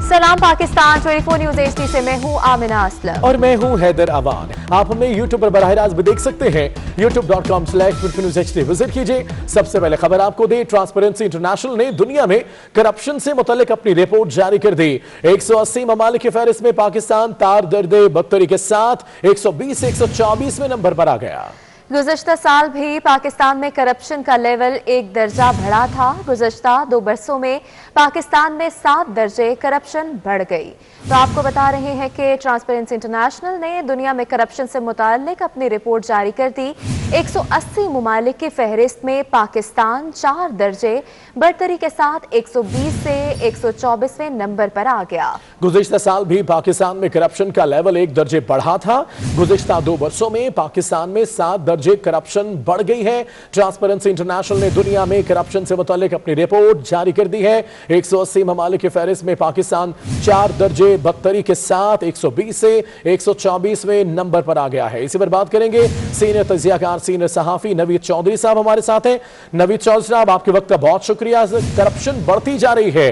सलाम Pakistan 24 news HD से मैं हूं आमिना असलम और मैं हूं हैदर अवान। आप हमें यूट्यूब पर बराह रास्त भी देख सकते हैं। youtube.com/24newshd विजिट कीजिए। सबसे पहले खबर आपको दे, ट्रांसपेरेंसी इंटरनेशनल ने दुनिया में करप्शन से मुतल्लिक अपनी रिपोर्ट जारी कर दी। 180 ममालिक की फहरिस्त में पाकिस्तान तार दर्दे बदतरी के साथ 120 से 124वें नंबर पर आ गया। गुज़श्ता साल भी पाकिस्तान में करप्शन का लेवल एक दर्जा बढ़ा था। गुज़श्ता 2 बरसों में पाकिस्तान में 7 दर्जे करप्शन बढ़ गई। तो आपको बता रहे हैं कि ट्रांसपेरेंसी इंटरनेशनल ने दुनिया में करप्शन से मुताल्लिक अपनी रिपोर्ट जारी कर दी। 180 ममालिक की फहरिस्त में पाकिस्तान 4 दर्जे बढ़तरी के साथ 120 से 124वें नंबर पर आ गया। गुज़श्ता साल भी पाकिस्तान में करप्शन का लेवल एक दर्जे बढ़ा था। गुज़श्ता 2 बरसों में पाकिस्तान में 7 दर्जे करप्शन बढ़ गई है। ट्रांसपेरेंसी इंटरनेशनल ने दुनिया में करप्शन से मुताल्लिक अपनी रिपोर्ट जारी कर दी है। 180 ममालिक की फहरिस्त में पाकिस्तान 4 दर्जे बदतरी के साथ 120 से 124वें नंबर पर आ गया है। इसी पर बात करेंगे। सीनियर तजियाकार, सीनियर सहाफी नवीद चौधरी साहब हमारे साथ हैं। नवीद चौधरी साहब, आपके वक्त का बहुत शुक्रिया। करप्शन बढ़ती जा रही है।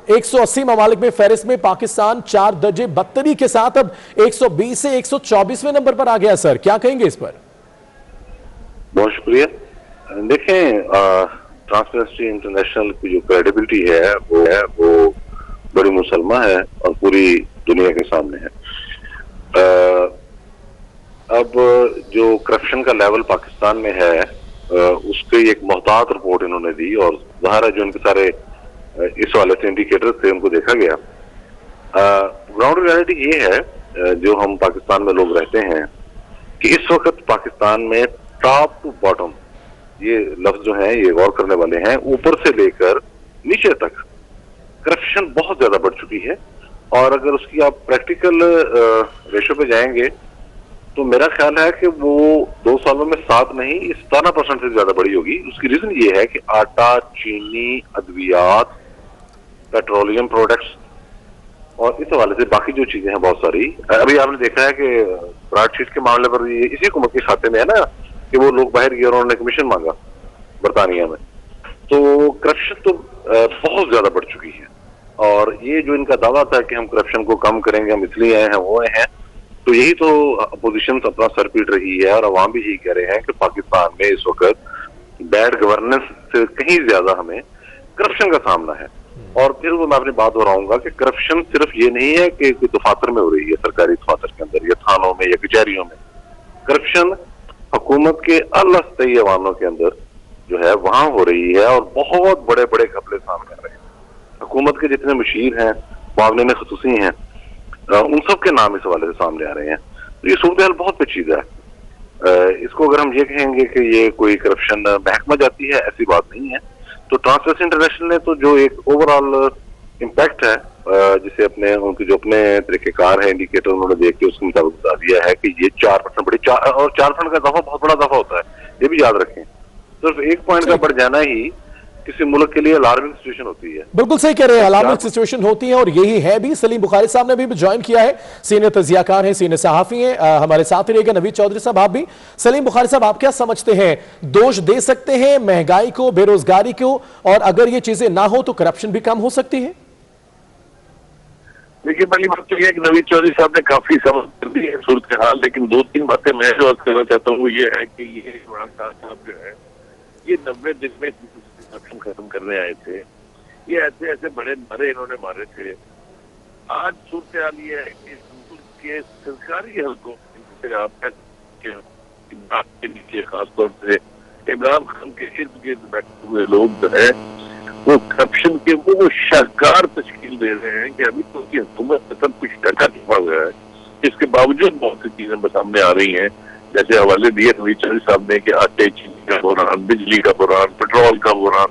180 ममालिक में फहरिस्त में पाकिस्तान 4 दर्जे बदतरी के साथ अब 120 से 124वें नंबर पर आ गया। सर, क्या कहेंगे इस पर? बहुत शुक्रिया। देखें, ट्रांसपेरेंसी इंटरनेशनल की जो क्रेडिबिलिटी है वो बड़ी मुसलमा है और पूरी दुनिया के सामने है। अब जो करप्शन का लेवल पाकिस्तान में है उसकी एक मोहतात रिपोर्ट इन्होंने दी और ज़ाहिर है जो इनके सारे इस वाले से इंडिकेटर थे उनको देखा गया। ग्राउंड रियलिटी ये है, जो हम पाकिस्तान में लोग रहते हैं, कि इस वक्त पाकिस्तान में टॉप टू बॉटम, ये लफ्ज जो हैं ये गौर करने वाले हैं, ऊपर से लेकर नीचे तक करप्शन बहुत ज्यादा बढ़ चुकी है। और अगर उसकी आप प्रैक्टिकल रेशो पे जाएंगे तो मेरा ख्याल है कि वो 2 सालों में 7 नहीं 17% से ज्यादा बढ़ी होगी। उसकी रीजन ये है कि आटा, चीनी, अद्वियात, पेट्रोलियम प्रोडक्ट्स और इस हवाले से बाकी जो चीजें हैं बहुत सारी। अभी आपने देखा है कि ब्राडशीट के मामले पर इसी हुकूमत के खाते में है ना कि वो लोग बाहर गए और उन्होंने कमीशन मांगा बरतानिया में। तो करप्शन तो बहुत ज्यादा बढ़ चुकी है। और ये जो इनका दावा था कि हम करप्शन को कम करेंगे, हम इसलिए आए हैं वो हैं, तो यही तो अपोजिशन अपना सर पीट रही है और अवाम भी यही कह रहे हैं कि पाकिस्तान में इस वक्त बैड गवर्नेंस से कहीं ज्यादा हमें करप्शन का सामना है। और फिर वो मैं अपनी बात दोहराऊंगा कि करप्शन सिर्फ ये नहीं है कि दफातर में हो रही है, सरकारी दफातर के अंदर या थानों में या कचहरियों में। करप्शन हुकूमत के अल्लाह ऐवानों के अंदर जो है वहां हो रही है और बहुत बड़े बड़े घपले सामने आ रहे हैं। हुकूमत के जितने मुशीर हैं, मुआविनीन खुसूसी हैं, उन सब के नाम इस हवाले से सामने आ रहे हैं। तो ये सूरत हाल बहुत पेचीदा है। इसको अगर हम ये कहेंगे कि ये कोई करप्शन महकमा जाती है, ऐसी बात नहीं है। तो ट्रांसपेरेंसी इंटरनेशनल ने तो जो एक ओवरऑल इम्पैक्ट है, जिसे अपने उनके जो अपने तरीकेकार है, इंडिकेटर उन्होंने देख के उसके मुताबिक बता दिया है कि ये 4% बढ़ी। और 4% का दफा बहुत बड़ा दफा होता है, ये भी याद रखें। सिर्फ 1 पॉइंट का बढ़ जाना ही किसी मुल्क के लिए अलार्मिंग सिचुएशन होती है। बिल्कुल सही कह रहे हैं, अलार्मिंग सिचुएशन होती है और यही है भी। सलीम बुखारी साहब ने भी ज्वाइन किया है, सीनियर तजियाकार हैं, सीनियर सहाफी हैं, हमारे साथ ही रहेगा। नवीद चौधरी साहब, आप भी। सलीम बुखारी साहब, आप क्या समझते हैं, दोष दे सकते हैं महंगाई को, बेरोजगारी को, और अगर ये चीजें ना हो तो करप्शन भी कम हो सकती है? देखिए, पहली बात तो यह है कि नवीद चौधरी साहब ने काफी समझ कर दी है सूरत के हाल, लेकिन 2-3 बातें मैं जो अर्ज करना चाहता हूँ वो ये है कि ये इमरान खान साहब जो है ये 90 दिन में करप्शन खत्म करने आए थे। ये ऐसे ऐसे बड़े नारे इन्होंने मारे थे। आज सूरत हाल ये है कि सरकारी हल्कों के नीचे खासतौर से इमरान खान के इर्द गिर्द बैठे हुए लोग जो है वो करप्शन के वो शाहकार तश्कील दे रहे हैं कि अभी तो उसकी हुकूमत में सब कुछ टका छुपा हुआ है। इसके बावजूद बहुत सी चीजें सामने आ रही हैं, जैसे हवाले दिए नवीद चौधरी साहब ने कि आटे, चीनी का बुरान, बिजली का बुरान, पेट्रोल का बुरान।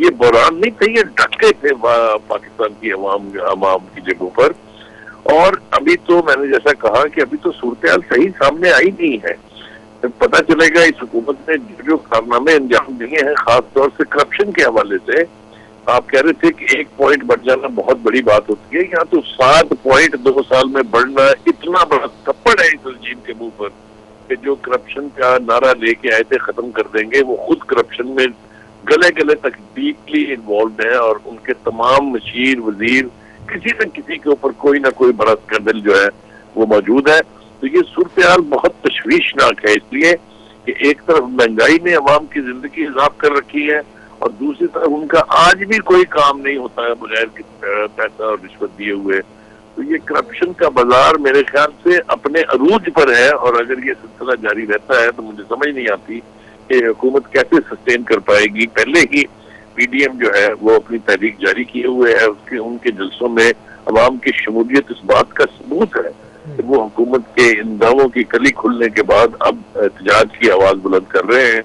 ये बुरान नहीं थे, ये डके थे पाकिस्तान की अवाम की जगहों पर। और अभी तो मैंने जैसा कहा कि अभी तो सूरत हाल सही सामने आई नहीं है। पता चलेगा इस हुकूमत ने जो कारनामे अंजाम दिए हैं, खासतौर से करप्शन के हवाले से। आप कह रहे थे कि 1 पॉइंट बढ़ जाना बहुत बड़ी बात होती है, यहाँ तो 7 पॉइंट 2 साल में बढ़ना इतना बड़ा थप्पड़ है इस रजीम के मुंह पर कि जो करप्शन का नारा लेके आए थे खत्म कर देंगे, वो खुद करप्शन में गले गले तक डीपली इन्वॉल्व है और उनके तमाम मशीर वजीर किसी न किसी के ऊपर कोई ना कोई बड़ा स्कैंडल जो है वो मौजूद है। तो ये सूरत हाल बहुत तशवीशनाक है, इसलिए कि एक तरफ महंगाई ने अवाम की जिंदगी हिसाब कर रखी है और दूसरी तरफ उनका आज भी कोई काम नहीं होता है बगैर पैसा और रिश्वत दिए हुए। तो ये करप्शन का बाजार मेरे ख्याल से अपने अरूज पर है और अगर ये सिलसिला जारी रहता है तो मुझे समझ नहीं आती कि हुकूमत कैसे सस्टेन कर पाएगी। पहले ही पीडीएम जो है वो अपनी तहरीक जारी किए हुए है, उसके उनके जलसों में अवाम की शमूलियत इस बात का सबूत है कि वो हुकूमत के इन दावों की कली खुलने के बाद अब एहतजाज की आवाज बुलंद कर रहे हैं।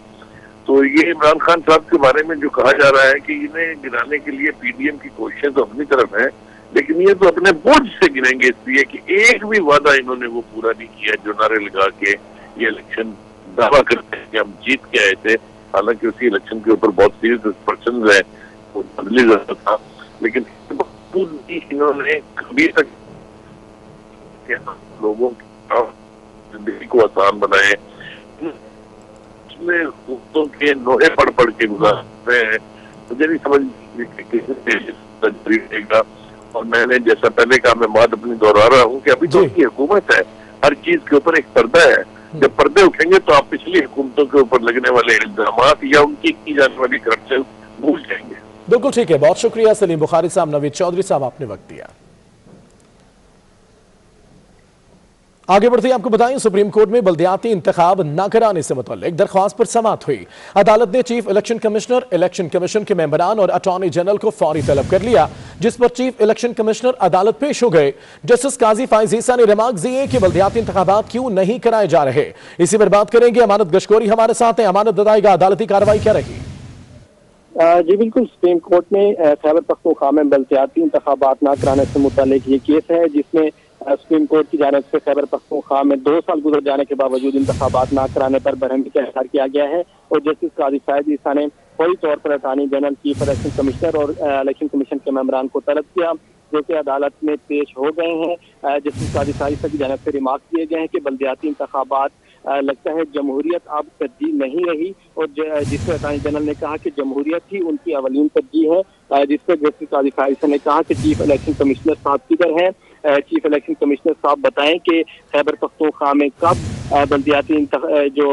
तो ये इमरान खान साहब के बारे में जो कहा जा रहा है कि इन्हें गिराने के लिए पीडीएम की कोशिशें तो अपनी तरफ है, लेकिन ये तो अपने बोझ से गिरेंगे इसलिए कि एक भी वादा इन्होंने वो पूरा नहीं किया जो नारे लगा के ये इलेक्शन दावा करते हैं कि हम जीत के आए थे। हालांकि उसी इलेक्शन के ऊपर बहुत सीरियस पर्सन है, वो बदली जरूरत था, लेकिन इन्होंने कभी तक लोगों की जिंदगी को आसान बनाए, उसमें हुकूमतों के नोहे पढ़ के गुजार रहे हैं। मुझे नहीं समझ देगा। और मैंने जैसा पहले कहा, मैं बात अपनी दोहरा रहा हूँ कि अभी तो की हुकूमत है, हर चीज के ऊपर एक पर्दा है। जब पर्दे उठेंगे तो आप पिछली हुकूमतों के ऊपर लगने वाले इल्जामात या उनकी की जाने वाली करप्शन भूल जाएंगे। बिल्कुल ठीक है, बहुत शुक्रिया सलीम बुखारी साहब, नवीद चौधरी साहब, आपने वक्त दिया। आगे बढ़ते आपको बताएं, सुप्रीम कोर्ट में बल्दियाती इंतखाब न कराने से मुतल्लिक दरख्वास्त पर समाअत हुई। अदालत ने chief election commissioner, election commission के मेंबरान और अटॉर्नी जनरल को फौरी तलब कर लिया, जिस पर चीफ इलेक्शन कमिश्नर अदालत पेश हो गए। जस्टिस काजी फाइज ईसा ने रिमार्क दिए कि बल्दियाती इंतखाबात क्यों नहीं कराए जा रहे। इसी पर बात करेंगे, अमानत गशकोरी हमारे साथ हैं। अमानत बताएगा, अदालती कार्रवाई क्या रही? जी बिल्कुल, सुप्रीम कोर्ट में खैबर पख्तूनख्वा में बल्दियाती इंतखाबात न कराने से मुतालिक ये केस है जिसमें सुप्रीम कोर्ट की जानिब से खैबर पख्तूनख्वा में 2 साल गुजर जाने के बावजूद इंतखाबात न कराने पर बरहमी का इज़हार किया गया है और जस्टिस काजी फाइज ईसा ने फौरी तौर पर attorney general, chief election commissioner और इलेक्शन कमीशन के मेंबरान को तलब किया, जो कि अदालत में पेश हो गए हैं। जस्टिस काजी फाइज ईसा की जानिब से रिमार्क दिए गए हैं कि बल्दियाती इंतखाबात लगता है जमहूरियत अब तरजीह नहीं रही और जिस पर अटॉर्नी जनरल ने कहा कि जमहूरियत ही उनकी अवलीन तरजीह है, जिस पर जस्टिस काजी फाइज ईसा ने कहा कि चीफ इलेक्शन कमिश्नर साहब किधर हैं। चीफ इलेक्शन कमिश्नर साहब बताएं कि खैबर पख्तूनख्वा में कब बल्दियाती जो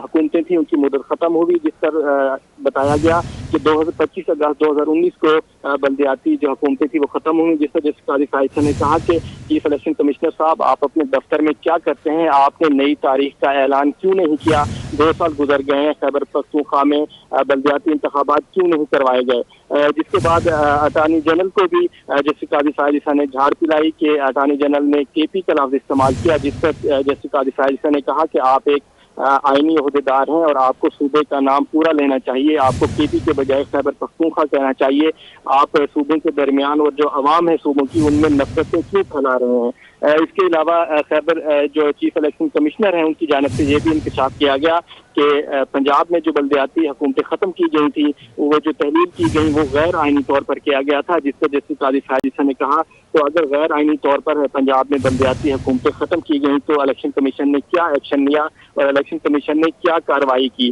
हुकूमतें थी उनकी मुद्दत खत्म हुई, जिस पर बताया गया कि 25 अगस्त 2019 को बल्दियाती जो हुकूमतें थी वो खत्म हुई, जिस पर जस्टिस काजी फाइज ने कहा कि चीफ इलेक्शन कमिश्नर साहब आप अपने दफ्तर में क्या करते हैं, आपने नई तारीख का ऐलान क्यों नहीं किया? 2 साल गुजर गए हैं, खैबर पख्तूनख्वा में बल्दियाती इंतखाबात क्यों नहीं करवाए गए? जिसके बाद अटॉर्नी जनरल को भी जस्टिस काजी फाइज ने झाड़ पिलाई कि अटॉर्नी जनरल ने केपी का लफ्ज इस्तेमाल किया, जिस पर जस्टिस काजी फाइज ने कहा कि आप एक आईनी ओहदेदार हैं और आपको सूबे का नाम पूरा लेना चाहिए, आपको केपी के बजाय खैबर पख्तूनख्वा कहना चाहिए। आप सूबों के दरमियान और जो अवाम है सूबों की, उनमें नफरतें क्यों फैला रहे हैं? इसके अलावा खैबर जो चीफ इलेक्शन कमिश्नर हैं उनकी जानिब से ये भी इंकशाफ किया गया कि पंजाब में जो बल्दियाती हुकूमतें ख़त्म की गई थी, वो जो तहलील की गई वो गैर आइनी तौर पर किया गया था, जिस पर जस्टिस काजी फाइज ने कहा तो अगर गैर आइनी तौर पर पंजाब में बल्दियाती हुकूमतें ख़त्म की गई तो इलेक्शन कमीशन ने क्या एक्शन लिया और इलेक्शन कमीशन ने क्या कार्रवाई की?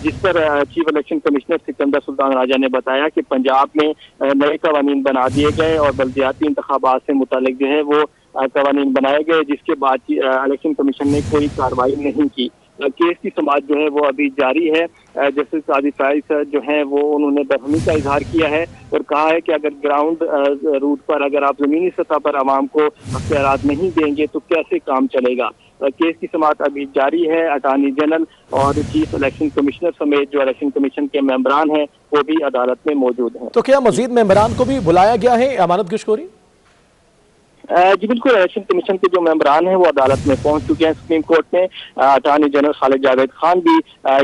जिस पर chief election commissioner Sikandar Sultan Raja ने बताया कि पंजाब में नए कवानीन बना दिए गए और बल्दियाती इंतखाबात से मुतालिक जो है वो कवानीन बनाए गए, जिसके बाद इलेक्शन कमीशन ने कोई कार्रवाई नहीं की। केस की समाअत जो है वो अभी जारी है। जस्टिस काजी फाइज जो है वो उन्होंने बरहमी का इजहार किया है और कहा है कि अगर ग्राउंड रूट पर अगर आप ज़मीनी सतह पर आवाम को अख्तियारात नहीं देंगे तो कैसे काम चलेगा। केस की समाअत अभी जारी है। अटॉर्नी जनरल और चीफ इलेक्शन कमिश्नर समेत जो इलेक्शन कमीशन के मेंबरान हैं वो भी अदालत में मौजूद हैं। तो क्या मजीद मेंबरान को भी बुलाया गया है, अमानत गशकोरी? जी बिल्कुल, इलेक्शन कमीशन के जो मेंबरान हैं वो अदालत में पहुंच चुके हैं सुप्रीम कोर्ट में। अटॉर्नी जनरल खालिद जावेद खान भी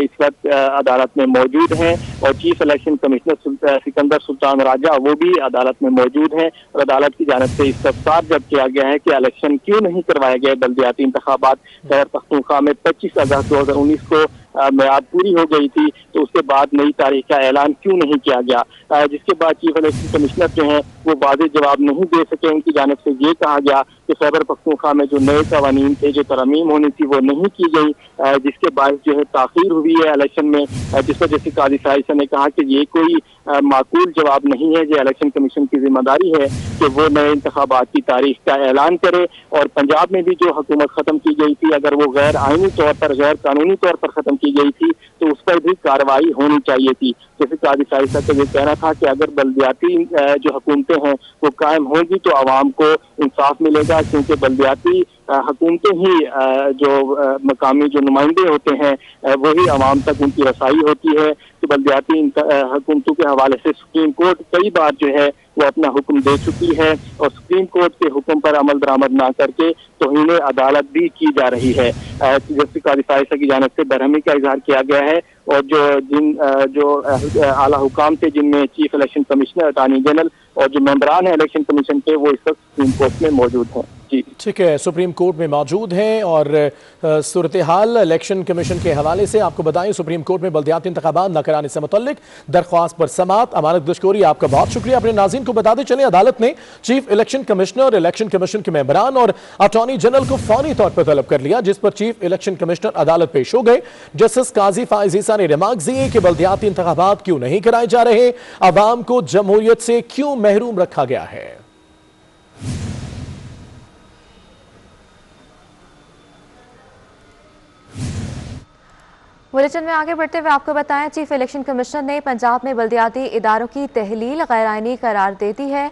इस वक्त अदालत में मौजूद हैं और chief election commissioner Sikandar Sultan Raja वो भी अदालत में मौजूद हैं और अदालत की जानिब से इस्तफसार जब किया गया है कि इलेक्शन क्यों नहीं करवाए गए बल्दियाती इंतखाबात। खैबर पख्तूनख्वा में 25 अगस्त 2019 को मियाद पूरी हो गई थी, तो उसके बाद नई तारीख का ऐलान क्यों नहीं किया गया। जिसके बाद चीफ इलेक्शन कमिश्नर जो हैं वो वाज़ेह जवाब नहीं दे सके। उनकी जानिब से ये कहा गया कि खैबर पख्तूनख्वा में जो नए कवानीन थे, जो तरमीम होनी थी, वो नहीं की गई, जिसके बाद जो है ताख़ीर हुई है इलेक्शन में। जिस वजह से काजी साहिसा ने कहा कि ये कोई माकूल जवाब नहीं है, ये इलेक्शन कमीशन की जिम्मेदारी है कि वो नए इंतखाबात की तारीख का ऐलान करे। और पंजाब में भी जो हुकूमत ख़त्म की गई थी, अगर वो गैर आइनी तौर पर, गैर कानूनी तौर पर ख़त्म की गई थी, तो उस पर भी कार्रवाई होनी चाहिए थी। जैसे काजी साहिसा का ये कहना था कि अगर बल्दियाती जो हुकूमतें हैं वो कायम होंगी तो आवाम को इंसाफ मिलेगा, क्योंकि बल्दियाती हुकूमतें ही जो मकामी जो नुमाइंदे होते हैं वही आवाम तक उनकी रसाई होती है। तो बल्दियाती हुकूमतों के हवाले से सुप्रीम कोर्ट कई बार जो है वो अपना हुक्म दे चुकी है, और सुप्रीम कोर्ट के हुक्म पर अमल दरामद ना करके तौहीन अदालत भी की जा रही है। जस्टिस काजी साहिसा की जानिब से बरहमी का इजहार किया गया है, और जो आला हुकाम थे, जिनमें chief election commissioner, attorney general और जो मेंबरान है इलेक्शन कमीशन के, वो इस वक्त सुप्रीम कोर्ट में मौजूद हैं। जी ठीक है, सुप्रीम कोर्ट में मौजूद हैं। और सूरत हाल इलेक्शन कमीशन के हवाले से आपको बताएं, सुप्रीम कोर्ट में बल्दियाती इंतखाबात न कराने से मुतल्लिक दरख्वास्त पर समाअत। अमानत दशकोरी, आपका बहुत शुक्रिया। अपने नाज़रीन को बताते चले, अदालत ने chief election commissioner, election commission के मेंबरान और अटॉर्नी जनरल को फौरी तौर पर तलब कर लिया, जिस पर चीफ इलेक्शन कमिश्नर अदालत पेश हो गए। जस्टिस काजी फाइज ईसा ने रिमार्क दिए कि बल्दियाती इंतखाबात क्यों नहीं कराए जा रहे, अवाम को जमहूरियत से क्यों महरूम रखा गया है। बुलेटिन में आगे बढ़ते हुए आपको बताएं, चीफ इलेक्शन कमिश्नर ने पंजाब में बल्दियाती इदारों की तहलील गैर आइनी करार दे दी है।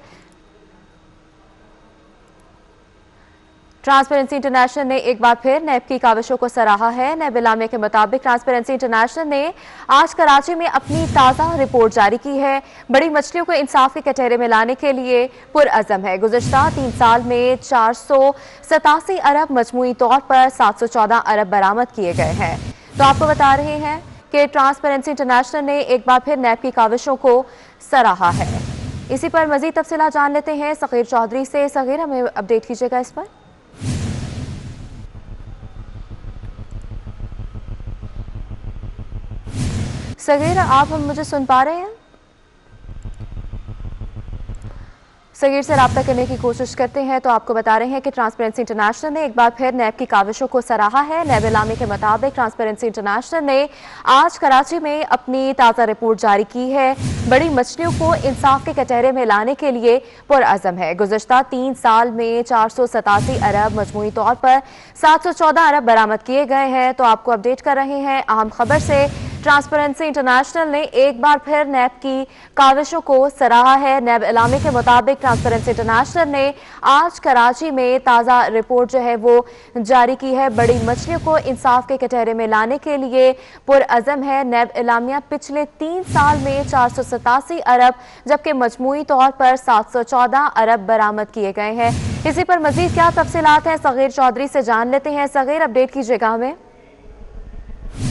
ट्रांसपेरेंसी इंटरनेशनल ने एक बार फिर नैब की काविशों को सराहा है। नैब इलामिया के मुताबिक ट्रांसपेरेंसी इंटरनेशनल ने आज कराची में अपनी ताज़ा रिपोर्ट जारी की है। बड़ी मछलियों को इंसाफ के कटहरे में लाने के लिए पुरअज़म है। गुज़श्ता 3 साल में 487 अरब, मजमूई तौर पर 714 अरब बरामद किए गए हैं। तो आपको बता रहे हैं कि ट्रांसपेरेंसी इंटरनेशनल ने एक बार फिर नैब की काविशों को सराहा है। इसी पर मजीद तफसीलात जान लेते हैं सगीर चौधरी से। सगीर, हमें अपडेट कीजिएगा इस पर। सगीर, आप मुझे सुन पा रहे हैं? सगीर से रब्ता करने की कोशिश करते हैं तो आपको बता रहे हैं कि ट्रांसपेरेंसी इंटरनेशनल ने एक बार फिर नैब की काविशों को सराहा है। नैब इलामी के मुताबिक ट्रांसपेरेंसी इंटरनेशनल ने आज कराची में अपनी ताज़ा रिपोर्ट जारी की है। बड़ी मछलियों को इंसाफ के कटहरे में लाने के लिए पुरअज़म है। गुज़श्ता 3 साल में 487 अरब, मजमूई तौर पर 714 अरब बरामद किए गए हैं। तो आपको अपडेट कर रहे हैं अहम खबर से। ट्रांसपेरेंसी इंटरनेशनल ने एक बार फिर नैब की काविशों को सराहा है। नैब इलामी के मुताबिक ट्रांसपेरेंसी इंटरनेशनल ने आज कराची में ताज़ा रिपोर्ट जो है वो जारी की है। बड़ी मछलियों को इंसाफ के कटहरे में लाने के लिए पुरअज़म है। नैब इलामिया पिछले 3 साल में 487 अरब, जबकि मजमूई तौर पर 714 अरब बरामद किए गए हैं। इसी पर मजीद क्या तफसीलात हैं, सगीर चौधरी से जान लेते हैं। सगीर, अपडेट कीजिएगा हमें।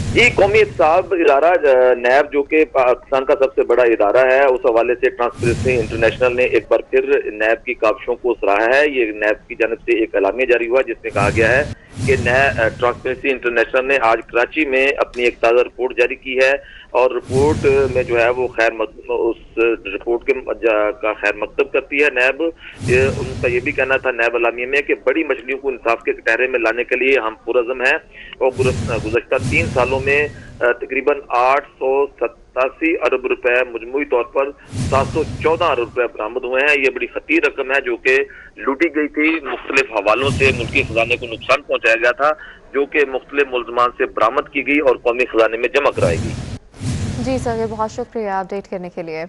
जी, कौमी एहतसाब इदारा नैब, जो कि पाकिस्तान का सबसे बड़ा इदारा है, उस हवाले से ट्रांसपेरेंसी इंटरनेशनल ने एक बार फिर नैब की काविशों को सराहा है। ये नैब की जानिब से एक एलामिया जारी हुआ जिसमें कहा गया है कि ट्रांसपेरेंसी इंटरनेशनल ने आज कराची में अपनी एक ताज़ा रिपोर्ट जारी की है, और रिपोर्ट में जो है वो उस रिपोर्ट का खैर मकतब करती है नैब। उनका ये भी कहना था नैब इलामिया में कि बड़ी मछलियों को इंसाफ के कटहरे में लाने के लिए हम पुरअज़म हैं, और गुज़श्ता 3 सालों में तकरीबन 887 अरब रुपए, मजमूई तौर पर 714 अरब रुपए बरामद हुए हैं। ये बड़ी खतीर रकम है जो कि लूटी गई थी। मुख्तलिफ हवालों से मुल्की खजाने को नुकसान पहुंचाया गया था, जो कि मुख्तलिफ मुल्ज़मान से बरामद की गई और कौमी खजाने में जमा कराई गई। जी सर, बहुत शुक्रिया अपडेट करने के लिए।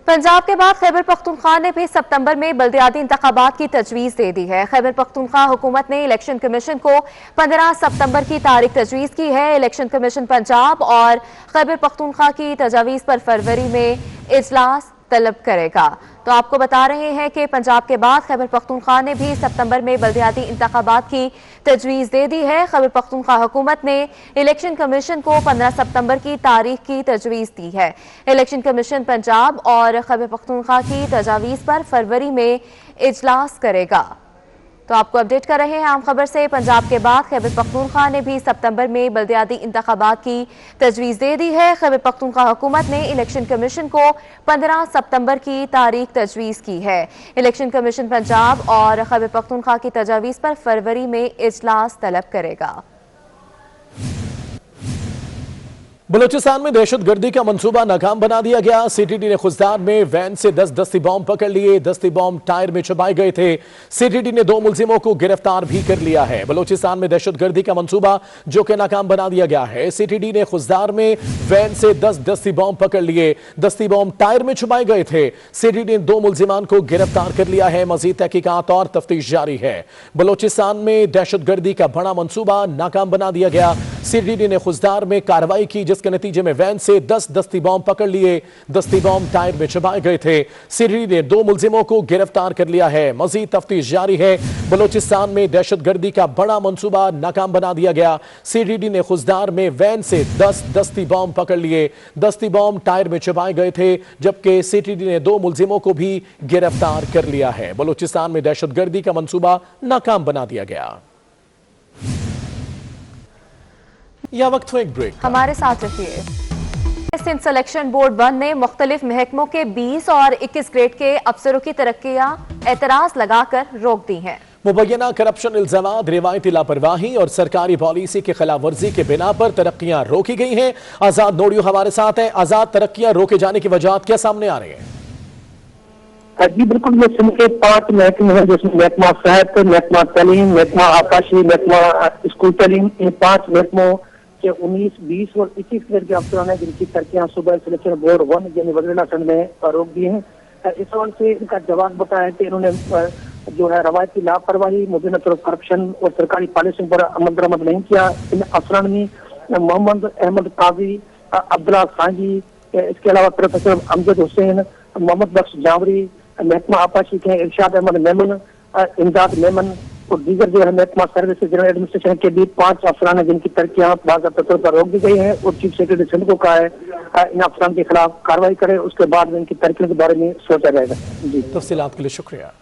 पंजाब के बाद खैबर पख्तूनख्वा ने भी सितंबर में बल्दियाती इंतखाबात की तजवीज़ दे दी है। खैबर पख्तूनख्वा हुकूमत ने इलेक्शन कमीशन को 15 सितंबर की तारीख तजवीज़ की है। इलेक्शन कमीशन पंजाब और खैबर पख्तूनख्वा की तजावीज़ पर फरवरी में इजलास तलब करेगा। तो आपको बता रहे हैं कि पंजाब के बाद खैबर पख्तूनख्वा ने भी सितंबर में बल्दियाती इंतखाबात की तजवीज़ दे दी है। खैबर पख्तूनख्वा हुकूमत ने इलेक्शन कमीशन को 15 सितंबर की तारीख की तजवीज़ दी है। इलेक्शन कमीशन पंजाब और खैबर पख्तूनख्वा की तजावीज़ पर फरवरी में इजलास करेगा। तो आपको अपडेट कर रहे हैं आम खबर से। पंजाब के बाद खैबर पख्तूनख्वा ने भी सितंबर में बल्दियाती इंतखाबात की तजवीज़ दे दी है। खैबर पख्तूनख्वा हुकूमत ने इलेक्शन कमीशन को 15 सितंबर की तारीख तजवीज़ की है। इलेक्शन कमीशन पंजाब और खैबर पख्तूनख्वा की तजावीज़ पर फरवरी में इजलास तलब करेगा। बलूचिस्तान में दहशतगर्दी का मंसूबा नाकाम बना दिया गया। सीटीडी ने खुजदार में वैन से 10 दस्ती बॉम्ब पकड़ लिए। दस्ती बॉम्ब टायर में छुपाए गए थे। सीटीडी ने 2 मुलजिमों को गिरफ्तार भी कर लिया है। बलूचिस्तान में दहशतगर्दी का मंसूबा जो कि नाकाम बना दिया गया है। सीटीडी ने खुजदार में वैन से 10 दस्ती बॉम्ब पकड़ लिए। दस्ती बॉम्ब टायर में छुपाए गए थे। सीटीडी ने 2 मुलजिमान को गिरफ्तार कर लिया है। मजीद तहकीकात और तफ्तीश जारी है। बलूचिस्तान में दहशतगर्दी का बड़ा मंसूबा नाकाम बना दिया गया। सीटीडी ने खुजदार में कार्रवाई की, जिसके नतीजे में वैन से 10 दस्ती बॉम्ब पकड़ लिए। दस्ती बॉम्ब टायर में छुपाए गए थे। सीटीडी ने 2 मुलजिमों को गिरफ्तार कर लिया है। मजीद तफ्तीश जारी है। बलूचिस्तान में दहशतगर्दी का बड़ा मंसूबा नाकाम बना दिया गया। सीटीडी ने खुजदार में वैन से 10 दस्ती बॉम्ब पकड़ लिए। दस्ती बॉम्ब टायर में छुपाए गए थे, जबकि सीटीडी ने 2 मुलजिमों को भी गिरफ्तार कर लिया है। बलूचिस्तान में दहशतगर्दी का मंसूबा नाकाम बना दिया गया। या वक्त हो एक ब्रेक। हमारे साथ रहिए। सिंध सिलेक्शन बोर्ड 1 ने मुख्तलिफ महकमों के 20 और 21 ग्रेड के अफसरों की तरक्कियां एतराज लगाकर रोक दी हैं। मुबैना करप्शन इल्जामात, रिवायती लापरवाही और सरकारी पॉलिसी की खिलाफ वर्जी के बिना पर तरक्कियां रोकी गई हैं। आजाद नोडियो हमारे साथ है। आजाद, तरक्कियां रोके जाने की वजह क्या सामने आ रही है? जी बिल्कुल, ये सिंध के 5 महकमे हैं, जिसमें महकमा सेहत, महकमा तालीम, महकमा आकाशी, महकमा स्कूल तालीम, इन 5 महकमों के 19, 20 और 21 ग्रेड के अफसरान हैं, जिनकी तरक्कियां सूबा सिलेक्शन बोर्ड 1 यानी वज़ीर आज़म ने रोक दी हैं। इस सवाल से इनका जवाब बताया कि इन्होंने जो है रवायती लापरवाही, मुबैना तौर करप्शन और सरकारी पॉलिसियों पर अमल दरामद नहीं किया। इन अफसरान में मोहम्मद अहमद काजी, अब्दुल्ला सांझी, इसके अलावा प्रोफेसर अमजद हुसैन, मोहम्मद बख्श जावरी, महकमा आपाशी के इरशाद अहमद मेमन, इमदाद मेमन और दीगर जो है महकमा सर्विसेज जनरल एडमिनिस्ट्रेशन के भी 5 अफसरान हैं, जिनकी तरक्कियां बाज़ाब्ता तौर पर रोक दी गई है। और चीफ सेक्रेटरी सिंध को कहा है इन अफसरान के खिलाफ कार्रवाई करे, उसके बाद इनकी तरक्कियों के बारे में सोचा जाएगा। जी, तफसीलात के लिए शुक्रिया।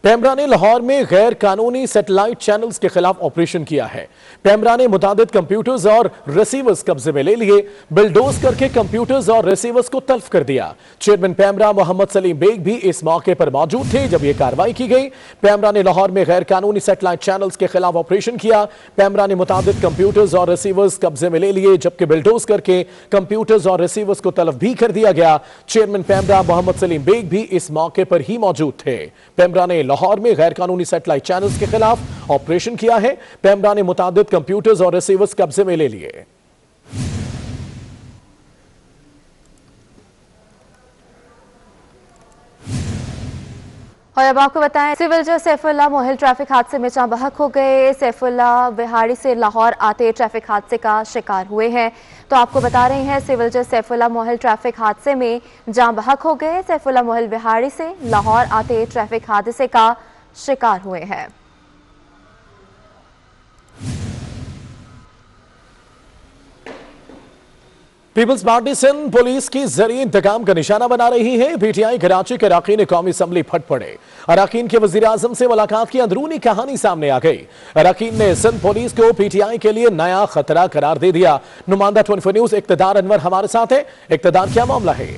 पेमरा ने लाहौर में गैर कानूनी सैटेलाइट चैनल्स के खिलाफ ऑपरेशन किया है। पेमरा ने मुतादिद कंप्यूटर्स और रिसीवर्स कब्जे में ले लिए। बिलडोज करके कंप्यूटर्स और रिसीवर्स को तल्फ कर दिया। चेयरमैन पेमरा मोहम्मद सलीम बेग भी इस मौके पर मौजूद थे जब यह कार्रवाई की गई। पेमरा ने लाहौर में गैर कानूनी सैटेलाइट चैनल्स के खिलाफ ऑपरेशन किया। पेमरा ने मुतादिद कंप्यूटर्स और रिसीवर्स कब्जे में ले लिए, जबकि बिलडोज करके कंप्यूटर्स और रिसीवर्स को तल्फ भी कर दिया गया। चेयरमैन पेमरा मोहम्मद सलीम बेग भी इस मौके पर ही मौजूद थे। पेमरा ने लाहौर में गैर कानूनी सैटेलाइट चैनल्स के खिलाफ ऑपरेशन किया है। पेमरा ने मुतादिद कंप्यूटर्स और रिसीवर्स कब्जे में ले लिए। और अब आपको बताएं, सिविल जज सैफुल्लाह मोहिल ट्रैफिक हादसे में जाँ बहक हो गए। सैफुल्लाह बिहाड़ी से लाहौर आते ट्रैफिक हादसे का शिकार हुए हैं। तो आपको बता रहे हैं, सिविल जज सैफुल्लाह मोहिल ट्रैफिक हादसे में जाँ बहक हो गए। सैफुल्लाह मोहिल बिहाड़ी से लाहौर आते ट्रैफिक हादसे का शिकार हुए हैं। पीपल्स पार्टी सिंध पुलिस की जरिए इंतकाम का निशाना बना रही है। पीटीआई कराची के अराकीन कौमी असम्बली फट पड़े। अराकीन के वजीर आजम से मुलाकात की अंदरूनी कहानी सामने आ गई। अराकीन ने सिंध पुलिस को पीटीआई के लिए नया खतरा करार दे दिया। नुमाइंदा 24 न्यूज इक्तदार अनवर हमारे साथ है। इक्तदार, क्या मामला है?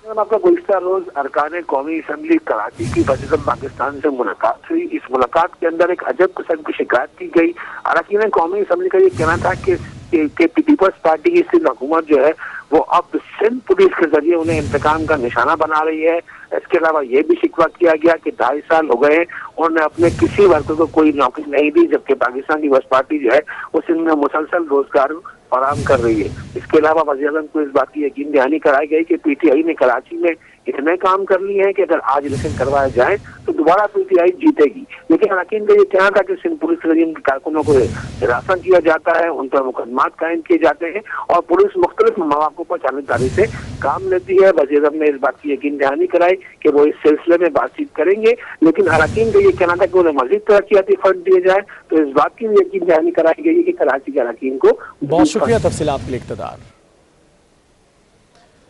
आपका गुज़श्ता रोज अरकान कौमी असम्बली कराची की वज़ीर पाकिस्तान से मुलाकात हुई। इस मुलाकात के अंदर एक अजब किस्म की शिकायत की गई। अरकान कौमी असम्बली का ये कहना था कि पीपल्स पार्टी की सिंध हुकूमत जो है वो अब सिंध पुलिस के जरिए उन्हें इंतकाम का निशाना बना रही है। इसके अलावा ये भी शिकवा किया गया कि 2.5 साल हो गए उन्होंने अपने किसी वर्कर को कोई नौकरी नहीं दी, जबकि पाकिस्तान की वस्ट पार्टी जो है वो सिंध में मुसलसल रोजगार फराहम कर रही है। इसके अलावा वज़ीर-ए-आज़म को इस बात की यकीन दहानी कराई गई कि पीटीआई ने कराची में इतने काम कर लिए हैं कि अगर आज इलेक्शन करवाए जाए तो दोबारा पीटीआई जीतेगी। लेकिन अरकान का ये कहना था कि सिंध पुलिस के जरिए उनके कारकुनों को हिरासत किया जाता है, उन पर मुकदमात कायम किए जाते हैं और पुलिस मुख्तलिफ मौक़ों पर जानकारी से काम लेती है। वज़ीर-ए-आज़म ने इस बात की यकीन दहानी कराई कि वो इस सिलसिले में बातचीत करेंगे। लेकिन अरकान का ये कहना था कि उन्हें मज़ीद तरक्याती फंड दिए जाए, तो इस बात की भी यकीन दहानी कराई गई है कि कराची के अरकान को। बहुत शुक्रिया तफसीलात के लिए इक्तदार।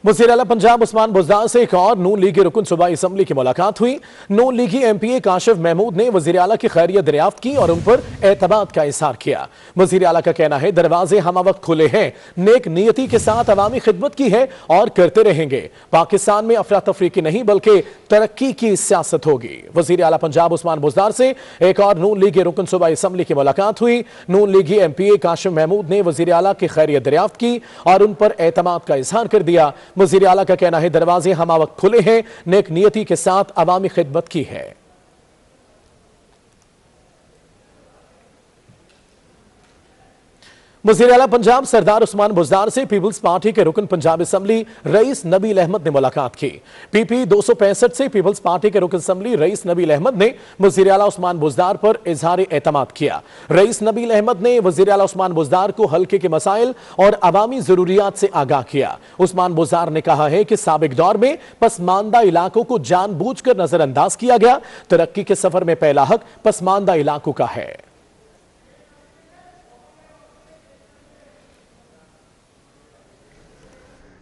वज़ीर आला पंजाब उस्मान बुज़दार से एक और नून लीगी रुकन सूबाई असम्बली की मुलाकात हुई। नून लीगी एमपीए काशिफ महमूद ने वज़ीर आला की खैरियत दरियाफ्त की और उन पर एतमाद का इजहार किया। वज़ीर आला का कहना है दरवाजे हम वक्त खुले हैं, नेक नियति के साथ अवामी खिदमत की है और करते रहेंगे। पाकिस्तान में अफरा तफरी की नहीं बल्कि तरक्की की सियासत होगी। वज़ीर आला पंजाब उस्मान बुज़दार से एक और नून लीगी रुकन सूबाई असम्बली की मुलाकात हुई। नून लीगी एमपीए काशिफ महमूद ने वज़ीर आला की खैरियत दरियाफ्त की और उन पर एतमाद का इजहार कर दिया। वज़ीर आला का कहना है दरवाजे हम वक्त खुले हैं, नेक नियति के साथ अवामी खिदमत की है। वज़ीर आला पंजाब सरदार उस्मान बुज़दार से पीपल्स पार्टी के रुकन पंजाब असम्बली रईस नबील अहमद ने मुलाकात की। पीपी 265 से पीपल्स पार्टी के रुकन असम्बली रईस नबील अहमद ने वज़ीर आला उस्मान बुज़दार पर इजहार एतमाद किया। रईस नबील अहमद ने वज़ीर आला उस्मान बुज़दार को हल्के के मसाइल और अवामी जरूरियात से आगाह किया। उस्मान बुज़दार ने कहा है कि साबिक दौर में पसमानदा इलाकों को जानबूझकर नजरअंदाज किया गया। तरक्की के सफर में पहला हक पसमानदा इलाकों का है।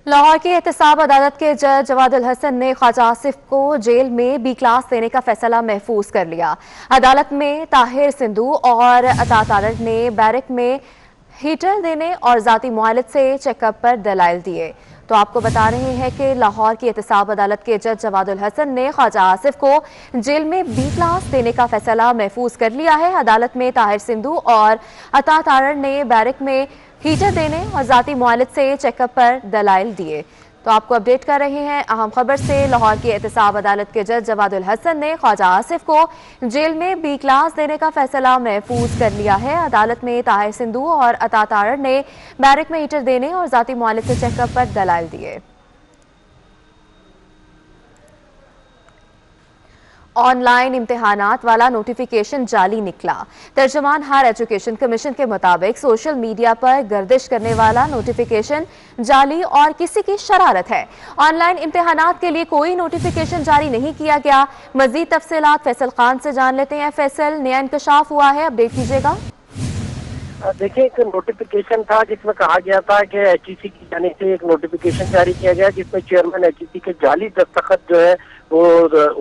लाहौर की एहतसाब अदालत के जज जवादुल हसन ने ख्वाजा आसिफ को जेल में बी क्लास देने का फैसला महफूज कर लिया। अदालत में ताहिर सिंधु और अता तारड़ ने बैरक में हीटर देने और जाती मुआलिज से चेकअप पर दलाइल दिए। तो आपको बता रहे हैं कि लाहौर की एहतसाब अदालत के जज जवादुल हसन ने ख्वाजा आसिफ को जेल में बी क्लास देने का फैसला महफूज कर लिया है। अदालत में ताहिर सिंधु और अता तारड़ ने बैरक में हीटर देने और जाती मुआलिज से चेकअप पर दलाइल दिए। तो आपको अपडेट कर रहे हैं अहम खबर से। लाहौर की एहतसाब अदालत के जज जवादुल हसन ने ख्वाजा आसिफ को जेल में बी क्लास देने का फैसला महफूज कर लिया है। अदालत में ताहिर सिंधु और अता तारड़ ने बैरक में हीटर देने और जाती मुआलिज से चेकअप पर दलाइल दिए। ऑनलाइन इम्तिहानात वाला नोटिफिकेशन जाली निकला। तर्जुमान हायर एजुकेशन कमीशन के मुताबिक सोशल मीडिया पर गर्दिश करने वाला नोटिफिकेशन जाली और किसी की शरारत है। ऑनलाइन इम्तिहानात के लिए कोई नोटिफिकेशन जारी नहीं किया गया। मजीद तफसीलात फैसल खान से जान लेते हैं। फैसल, नया इंकशाफ हुआ है, अपडेट कीजिएगा। देखिए, एक नोटिफिकेशन था जिसमें कहा गया था कि एचईसी की जाने से एक नोटिफिकेशन जारी किया गया जिसमें चेयरमैन एचईसी के जाली दस्तखत जो है वो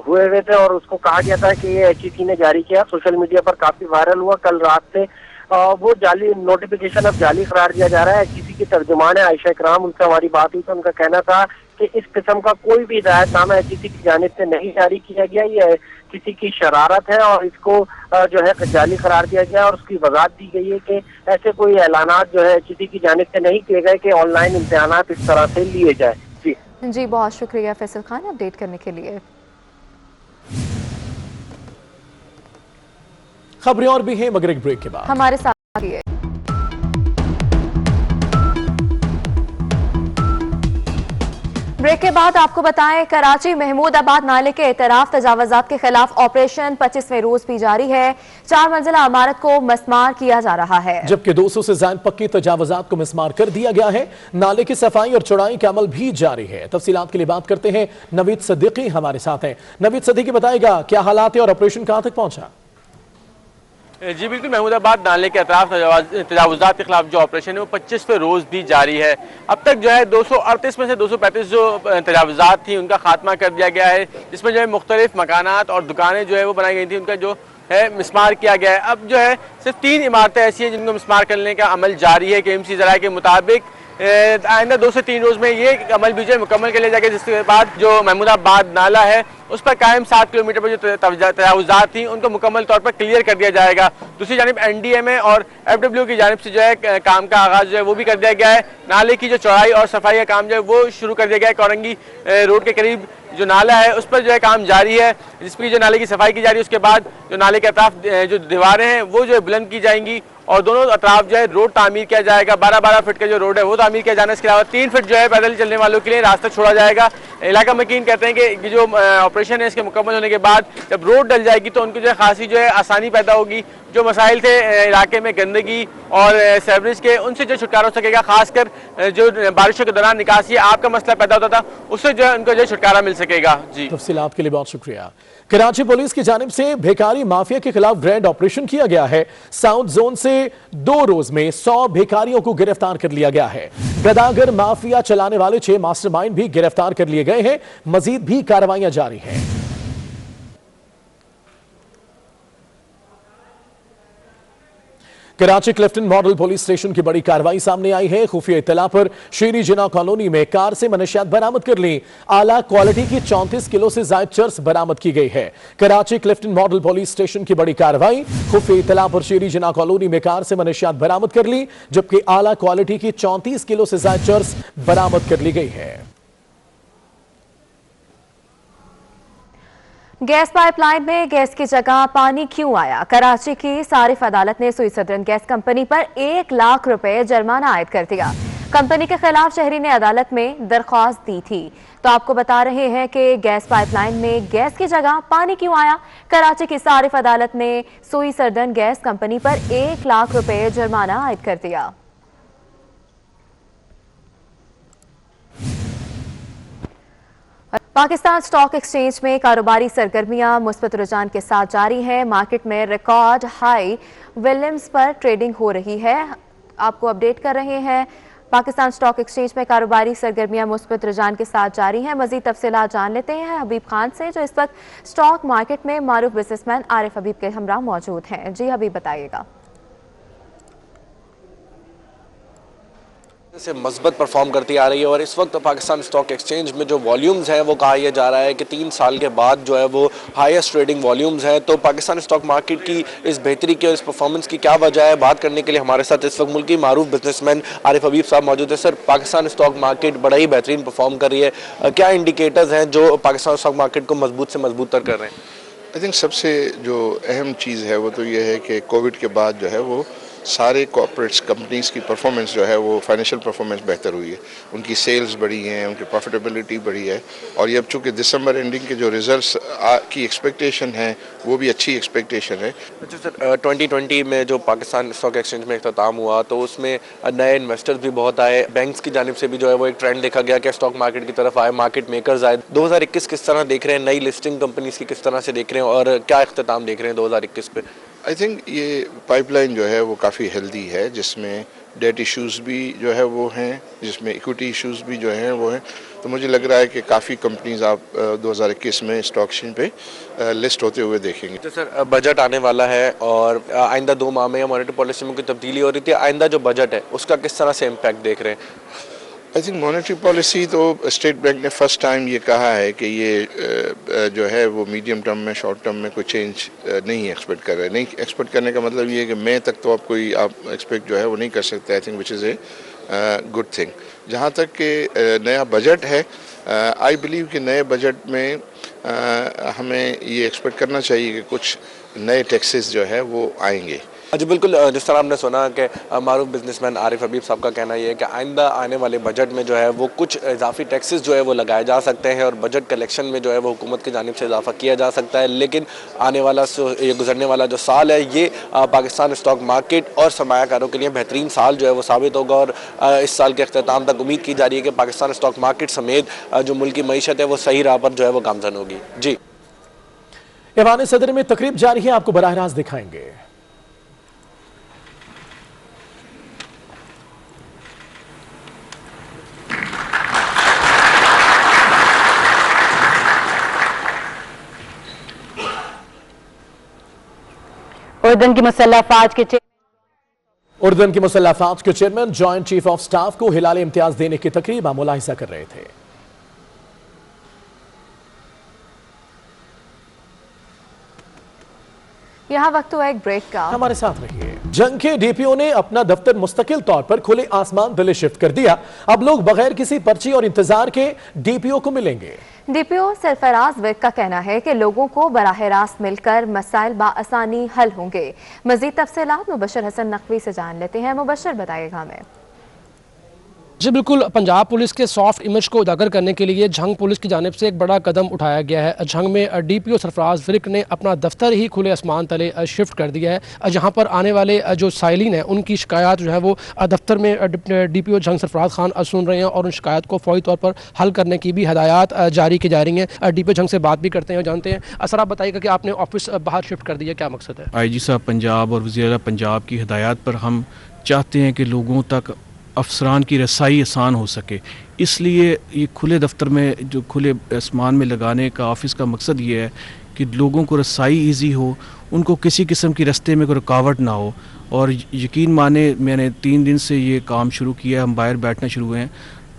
हुए हुए थे और उसको कहा गया था कि ये एचईसी ने जारी किया। सोशल मीडिया पर काफी वायरल हुआ। कल रात से वो जाली नोटिफिकेशन अब जाली करार दिया जा रहा है। एचईसी की तर्जुमान है आयशा इकराम, उनसे हमारी बात हुई तो उनका कहना था कि इस किस्म का कोई भी हिदायतनामा एचईसी की जानिब से नहीं जारी किया गया, ये किसी की शरारत है और इसको जो है जाली करार दिया गया और उसकी वजाहत दी गई है कि ऐसे कोई ऐलानात जो है एचईसी की जानिब से नहीं किए गए कि ऑनलाइन इम्तिहानात इस तरह से लिए जाए। जी, बहुत शुक्रिया फैसल खान अपडेट करने के लिए। खबरें और भी हैं मगर एक ब्रेक के बाद हमारे साथ रहिए। ब्रेक के बाद आपको बताएं, कराची महमूदाबाद नाले के एतराफ तजावजात के खिलाफ ऑपरेशन 25वें रोज भी जारी है। 4 मंजिला इमारत को मस्मार किया जा रहा है, जबकि 200 से ज्यादा पक्की तजावजात को मस्मार कर दिया गया है। नाले की सफाई और चौड़ाई का अमल भी जारी है। तफसीलात के लिए बात करते हैं, नवीद सदीकी हमारे साथ हैं। नवीद सदीकी, बताएगा क्या हालात है और ऑपरेशन कहां तक पहुंचा? जी बिल्कुल, महमूदाबाद नाले के अतराफ तजावुज़ात के खिलाफ जो ऑपरेशन है वो 25वें रोज़ भी जारी है। अब तक जो है 238 में से 235 जो तजावुज़ात थी उनका खात्मा कर दिया गया है, जिसमें जो है मुख्तलिफ मकानात और दुकानें जो है वो बनाई गई थी, उनका जो है मिसमार किया गया है। अब जो है सिर्फ 3 इमारतें ऐसी हैं जिनको मिसमार करने का अमल जारी है। KMC ज़राए के मुताबिक आइंदा 2 से 3 रोज़ में ये अमल भी जो है मुकम्मल कर लिया जाएगा, जिसके बाद जो महमूदाबाद नाला है उस पर कायम 7 किलोमीटर पर जो तजावुज़ात थी उनको मुकम्मल तौर पर क्लियर कर दिया जाएगा। दूसरी जानिब NDMA और FW की जानिब से जो है काम का आगाज़ जो है वो भी कर दिया गया है। नाले की जो चौड़ाई और सफाई का काम जो है वो शुरू कर दिया गया है। कोरंगी रोड के करीब जो नाला है उस पर जो है काम जारी है, जिसकी जो नाले की सफाई की जा रही है। उसके बाद जो नाले के अतराफ जो दीवारें हैं वो जो है बुलंद की जाएंगी और दोनों अतराफ जो है रोड तामीर किया जाएगा। 12-12 फीट का जो रोड है वो तामीर किया जाना। इसके अलावा 3 फीट जो है पैदल चलने वालों के लिए रास्ता छोड़ा जाएगा। इलाका मकीन कहते हैं कि जो ऑपरेशन है इसके मुकम्मल होने के बाद जब रोड डल जाएगी तो उनको जो है खासी जो है आसानी पैदा होगी। जो मसाइल थे इलाके में गंदगी और सीवरेज के, उनसे जो छुटकारा हो सकेगा। खासकर जो बारिशों के दौरान निकासी आग का मसला पैदा होता था, उससे जो है उनको जो छुटकारा मिल सकेगा। जी, तफसीलात के लिए बहुत शुक्रिया। कराची पुलिस की जानिब से भिखारी माफिया के खिलाफ ग्रैंड ऑपरेशन किया गया है। साउथ जोन से 2 रोज में 100 भिखारियों को गिरफ्तार कर लिया गया है। गदागर माफिया चलाने वाले 6 मास्टरमाइंड भी गिरफ्तार कर लिए गए हैं। मजीद भी कार्रवाइयां जारी हैं। Karachi Clifton model police station की बड़ी कार्रवाई सामने आई है। खुफिया इत्तला पर शेरी जिना कॉलोनी में कार से मनशियात बरामद कर ली। आला क्वालिटी की 34 किलो से ज्यादा चर्स बरामद की गई है। Karachi Clifton model police station की बड़ी कार्रवाई। खुफिया इत्तला पर शेरी जिना कॉलोनी में कार से मनशियात बरामद कर ली, जबकि आला क्वालिटी की 34 किलो से ज्यादा चर्स बरामद कर ली गई है। गैस पाइपलाइन में गैस की जगह पानी क्यों आया? कराची की सारिफ अदालत ने सुई सदरन गैस कंपनी पर 1 लाख रुपए जुर्माना आयद कर दिया। कंपनी के खिलाफ शहरी ने अदालत में दरख्वास्त दी थी। तो आपको बता रहे हैं कि गैस पाइपलाइन में गैस की जगह पानी क्यों आया। कराची की सारिफ अदालत ने सुई सदरन गैस कंपनी पर 1 लाख रुपए जुर्माना आयद कर दिया। पाकिस्तान स्टॉक एक्सचेंज में कारोबारी सरगर्मियां मुस्बत रुझान के साथ जारी हैं। मार्केट में रिकॉर्ड हाई विलियम्स पर ट्रेडिंग हो रही है। आपको अपडेट कर रहे हैं, पाकिस्तान स्टॉक एक्सचेंज में कारोबारी सरगर्मियां मुस्बत रुझान के साथ जारी हैं। मजीद तफसीलात जान लेते हैं हबीब खान से, जो इस वक्त स्टॉक मार्केट में मारूफ बिजनेसमैन आरिफ हबीब के हमरा मौजूद हैं। जी हबीब, बताइएगा। से मजबूत परफॉर्म करती आ रही है और इस वक्त पाकिस्तान स्टॉक एक्सचेंज में जो वॉल्यूम्स हैं वो कहा यह जा रहा है कि 3 साल के बाद जो है वो हाईएस्ट ट्रेडिंग वॉल्यूम्स हैं। तो पाकिस्तान स्टॉक मार्केट की इस बेहतरी की और इस परफॉर्मेंस की क्या वजह है, बात करने के लिए हमारे साथ इस वक्त मुल्क की मारूफ बिजनेसमैन आरिफ हबीब साहब मौजूद है। सर, पाकिस्तान स्टॉक मार्केट बड़ा ही बेहतरीन परफॉर्म कर रही है, क्या इंडिकेटर्स हैं जो पाकिस्तान स्टॉक मार्केट को मजबूत से मजबूत तर कर रहे हैं? आई थिंक सबसे जो अहम चीज़ है वो तो ये है कि कोविड के बाद जो है वो सारे कॉर्पोरेट्स कंपनीज़ की परफॉर्मेंस जो है वो फाइनेंशियल परफॉर्मेंस बेहतर हुई है। उनकी सेल्स बढ़ी हैं, उनकी प्रॉफिटेबिलिटी बढ़ी है और ये अब चूँकि दिसंबर एंडिंग के जो रिजल्ट्स की एक्सपेक्टेशन है वो भी अच्छी एक्सपेक्टेशन है। अच्छा सर, 2020 में जो पाकिस्तान स्टॉक एक्सचेंज में इख्तिताम हुआ तो उसमें नए इन्वेस्टर्स भी बहुत आए, बैंक्स की जानिब से भी जो है वो एक ट्रेंड देखा गया कि स्टॉक मार्केट की तरफ आए, मार्केट मेकर्स आए। 2021 किस तरह देख रहे हैं, नई लिस्टिंग कंपनीज की किस तरह से देख रहे हैं और क्या इख्तिताम देख रहे हैं 2021 पे? आई थिंक ये पाइपलाइन जो है वो काफ़ी हेल्दी है, जिसमें डेट इश्यूज़ भी जो है वो हैं, जिसमें इक्विटी इश्यूज़ भी जो हैं वो हैं। तो मुझे लग रहा है कि काफ़ी कंपनीज आप 2021 में स्टॉक एक्सचेंज पे लिस्ट होते हुए देखेंगे। तो सर, बजट आने वाला है और आइंदा 2 माह में मॉनेटरी पॉलिसी में कोई तब्दीली हो रही थी, आइंदा जो बजट है उसका किस तरह से इम्पैक्ट देख रहे हैं? आई थिंक मॉनेटरी पॉलिसी तो स्टेट बैंक ने फर्स्ट टाइम ये कहा है कि ये जो है वो मीडियम टर्म में, शॉर्ट टर्म में कोई चेंज नहीं एक्सपेक्ट कर रहे। नहीं एक्सपेक्ट करने का मतलब ये है कि मई तक तो आप एक्सपेक्ट जो है वो नहीं कर सकते। I think which is a good thing. जहाँ तक कि नया बजट है, आई बिलीव कि नए बजट में हमें ये एक्सपेक्ट करना चाहिए कि कुछ नए टैक्सेस जो है वो आएंगे। जी बिल्कुल, जिस तरह आपने सुना कि मारूफ बिजनेसमैन आरिफ हबीब साहब का कहना ये है कि आइंदा आने वाले बजट में जो है वो कुछ इजाफी टैक्सेस जो है वो लगाए जा सकते हैं और बजट कलेक्शन में जो है वो हुकूमत की जानिब से इजाफा किया जा सकता है। लेकिन आने वाला ये गुजरने वाला जो साल है ये पाकिस्तान स्टॉक मार्केट और सरमायाकारों के लिए बेहतरीन साल जो है वो साबित होगा और इस साल के अख्ताम तक उम्मीद की जा रही है कि पाकिस्तान स्टॉक मार्केट समेत जो मुल्क की मईशत है वो सही राह पर जो है वो गामजन होगी। जी, ऐवान सदर में तकरीब जारी है, आपको बराह रास्त दिखाएंगे। उर्दन की मुसल्लह फौज के chairman joint chief of staff को हिलाल इम्तियाज देने की तकरीब मुलाहिजा कर रहे थे। यहाँ वक्त हुआ एक ब्रेक का, हमारे साथ रहिए। जंग के डीपीओ ने अपना दफ्तर मुस्तकिल तौर पर खुले आसमान तले शिफ्ट कर दिया। अब लोग बगैर किसी पर्ची और इंतजार के डीपीओ को मिलेंगे। डीपीओ सरफराज विक का कहना है कि लोगों को बराह रास्त मिलकर मसाइल बाआसानी हल होंगे। मजीद तफसीलात मुबशर हसन नकवी से जान लेते हैं। मुबशर, बताइएगा हमें। जी बिल्कुल, पंजाब पुलिस के सॉफ्ट इमेज को उजागर करने के लिए झंग पुलिस की जानिब से एक बड़ा कदम उठाया गया है। झंग में डीपीओ सरफराज विर्क ने अपना दफ्तर ही खुले आसमान तले शिफ्ट कर दिया है, जहां पर आने वाले जो साइलिन हैं उनकी शिकायत जो है वो दफ्तर में डीपीओ झंग सरफराज खान सुन रहे हैं और उन शिकायत को फौरी तौर पर हल करने की भी हदायत जारी की जा रही हैं। डीपीओ झंग से बात भी करते हैं और जानते हैं। सर, आप बताइएगा कि आपने ऑफिस बाहर शिफ्ट कर दिया, क्या मकसद है? IG साहब पंजाब और वज़ीर आला पंजाब की हिदायत पर हम चाहते हैं कि लोगों तक अफसरान की रसाई आसान हो सके, इसलिए ये खुले दफ्तर में जो खुले आसमान में लगाने का ऑफिस का मकसद ये है कि लोगों को रसाई इजी हो, उनको किसी किस्म की रास्ते में कोई रुकावट ना हो। और यकीन माने मैंने 3 दिन से ये काम शुरू किया, हम बाहर बैठना शुरू हुए हैं।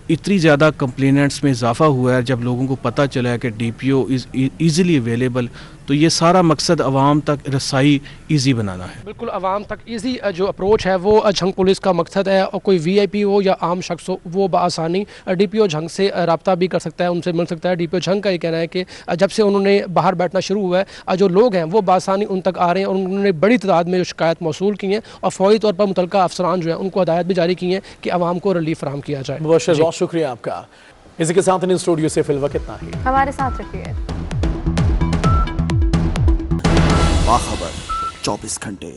इतनी ज़्यादा कंप्लेनेंट्स में इजाफा हुआ है जब लोगों को पता चला है कि DPO इज़ ईज़िली अवेलेबल, तो ये सारा मकसद आवाम तक रसाई इजी बनाना है। बिल्कुल, आवाम तक इजी जो अप्रोच है वो झंग पुलिस का मकसद है, और कोई VIP हो या आम शख्स हो वो बआसानी DPO झंग से रब्ता भी कर सकता है, उनसे मिल सकता है। DPO झंग का ये कहना है कि जब से उन्होंने बाहर बैठना शुरू हुआ है जो लोग हैं वो बआसानी उन तक आ रहे हैं और उन्होंने बड़ी तादाद में जो शिकायत मौसूल की हैं और फौरी तौर पर मुतलका अफसरान जो है उनको हदायत भी जारी की हैं कि आवाम को रिलीफ फराहम किया जाए। बहुत शुक्रिया आपका। इसी के साथ इन स्टूडियो से फिलहाल इतना ही। हमारे साथ रखिए। बाखबर 24 घंटे।